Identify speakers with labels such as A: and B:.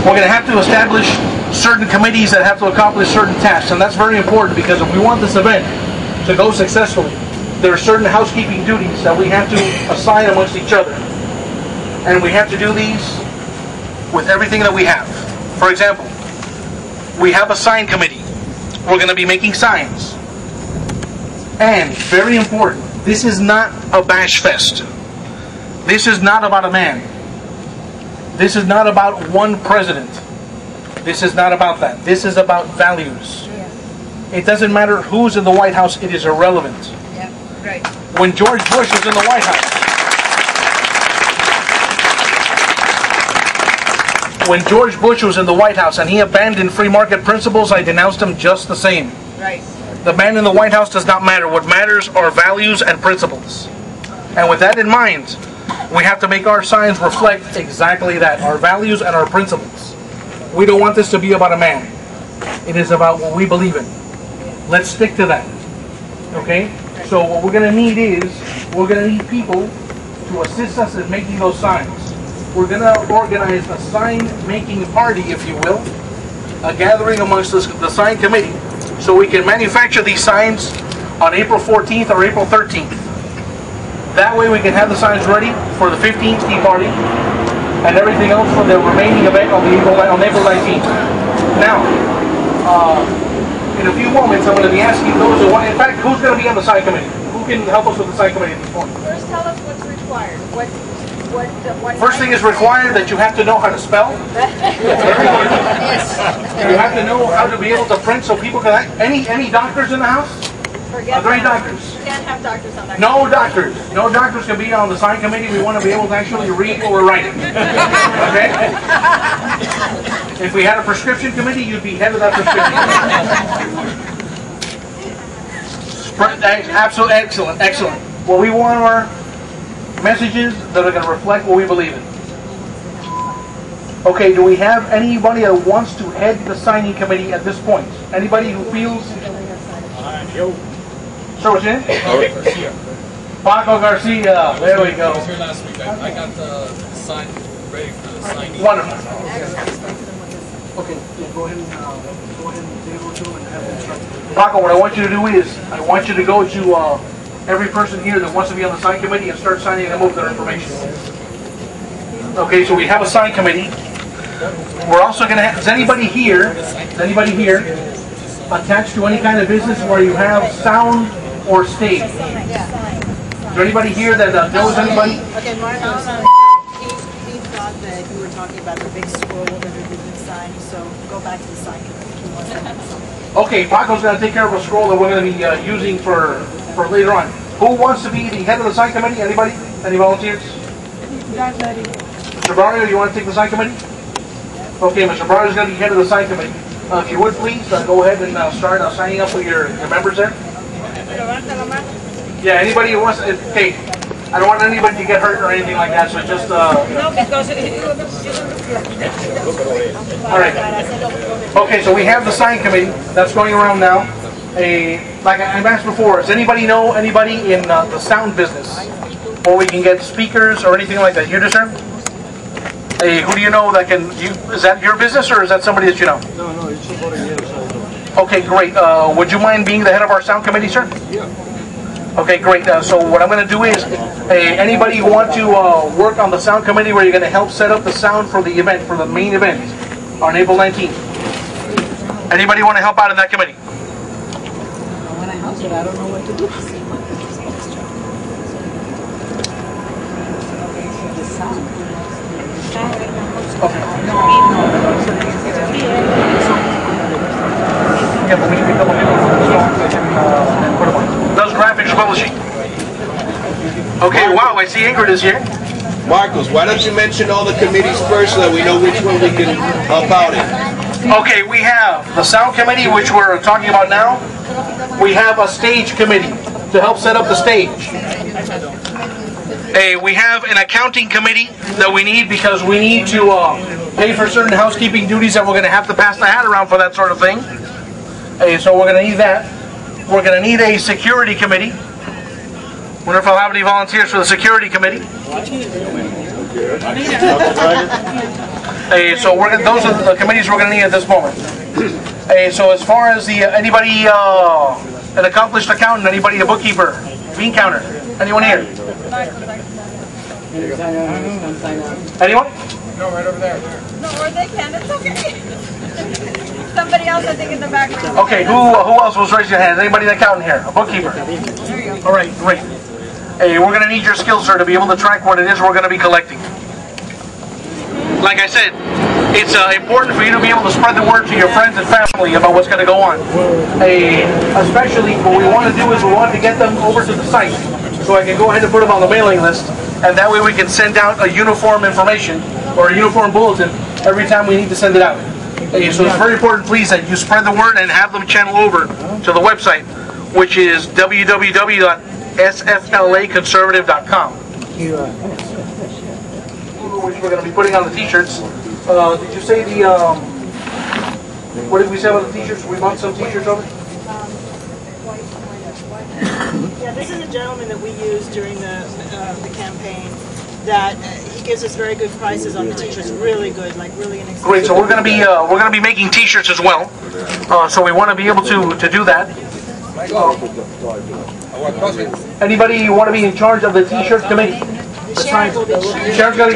A: we're going to have to establish certain committees that have to accomplish certain tasks, and that's very important because if we want this event to go successfully, there are certain housekeeping duties that we have to assign amongst each other, and we have to do these with everything that we have. For example, we have a sign committee. We're going to be making signs. And, very important, this is not a bash fest. This is not about a man. This is not about one president. This is not about that. This is about values. It doesn't matter who's in the White House, it is irrelevant.
B: Yeah, right.
A: When George Bush was in the White House, and he abandoned free market principles, I denounced him just the same.
B: Right.
A: The man in the White House does not matter. What matters are values and principles. And with that in mind, we have to make our signs reflect exactly that, our values and our principles. We don't want this to be about a man. It is about what we believe in. Let's stick to that. Okay? So what we're going to need is, we're going to need people to assist us in making those signs. We're going to organize a sign-making party, if you will, a gathering amongst the sign committee, so we can manufacture these signs on April 14th or April 13th. That way we can have the signs ready for the 15th Tea Party and everything else for the remaining event on April 19th. Now, in a few moments I'm going to be asking those who want, in fact, who's going to be on the sign committee? Who can help us with the sign committee at this point?
B: First, tell us what's required.
A: First thing is required that you have to know how to spell. You have to know how to be able to print so people can... Any doctors in the house?
B: Forget
A: Are there any
B: that.
A: doctors?
B: You can't have doctors on that.
A: No doctors. No doctors can be on the sign committee. We want to be able to actually read what we're writing. Okay? If we had a prescription committee, you'd be head of that prescription. Absolutely excellent, excellent. What we want are messages that are going to reflect what we believe in. Okay, do we have anybody that wants to head the signing committee at this point? Anybody who feels... So what's your name? Paco Garcia. There we go.
C: I was here last week. I got the sign ready for the signing.
A: Wonderful. Okay, yeah, go ahead and table to him and have them start. Paco, what I want you to do is, I want you to go to every person here that wants to be on the sign committee and start signing them over their information. Okay, so we have a sign committee. We're also going to have, is anybody here attached to any kind of business where you have sound or stage? Is there anybody here that knows anybody?
D: Okay, Mark, he thought that you were talking about the big scroll over the big sign, so go back to the sign committee.
A: Okay, Paco's going to take care of a scroll that we're going to be using for later on. Who wants to be the head of the sign committee? Anybody? Any volunteers? Mr. Barrio, you want to take the sign committee? Okay, Mr. Barrio is going to be head of the sign committee. If you would please, go ahead and start signing up with your members there. Yeah, anybody who wants, okay, I don't want anybody to get hurt or anything like that, so just...
B: No, because...
A: Alright. Okay, so we have the sign committee that's going around now. Like I've asked before, does anybody know anybody in the sound business? Or we can get speakers or anything like that. You discern? Hey, who do you know that can... is that your business or is that somebody that you know?
E: No, it's somebody else.
A: Okay, great. Would you mind being the head of our sound committee, sir?
E: Yeah.
A: Okay, great. So what I'm going to do is, anybody who want to work on the sound committee where you're going to help set up the sound for the event, for the main event on April 19th. Anybody want to help out in that committee?
D: When I help it, I don't know what to do.
A: Okay. Yeah, but we need to double and put them on. Those graphics publishing. Okay, wow, I see Ingrid is here.
F: Marcos, why don't you mention all the committees first so that we know which one we can help out in?
A: Okay, we have the sound committee, which we're talking about now. We have a stage committee to help set up the stage. We have an accounting committee that we need because we need to pay for certain housekeeping duties that we're going to have to pass the hat around for that sort of thing. So we're going to need that. We're going to need a security committee. Wonder if I'll have any volunteers for the security committee. So those are the committees we're going to need at this moment. So as far as anybody, an accomplished accountant, anybody a bookkeeper, bean counter, anyone here? Anyone?
C: No, right over there.
B: No, or they can, it's okay. Somebody else, I think, in the background.
A: Okay, who else was raising your hand? Anybody an accountant here? A bookkeeper? All right, great. We're going to need your skills, sir, to be able to track what it is we're going to be collecting. Like I said, it's important for you to be able to spread the word to your friends and family about what's going to go on. Especially what we want to do is we want to get them over to the site so I can go ahead and put them on the mailing list, and that way we can send out a uniform information or a uniform bulletin every time we need to send it out. So it's very important, please, that you spread the word and have them channel over to the website, which is www.sflaconservative.com. Which we're going to be putting on the t-shirts. Did you say what did we say about the t-shirts? We bought some t-shirts over?
D: Yeah, this is a gentleman that we used during the campaign. That he gives us very good prices on the t-shirts, really good, like really inexpensive.
A: Great. So we're going to be making t-shirts as well. So we want to be able to do that. Anybody want to be in charge of the t-shirt committee?
D: The sheriff will be
A: Sheriff's got to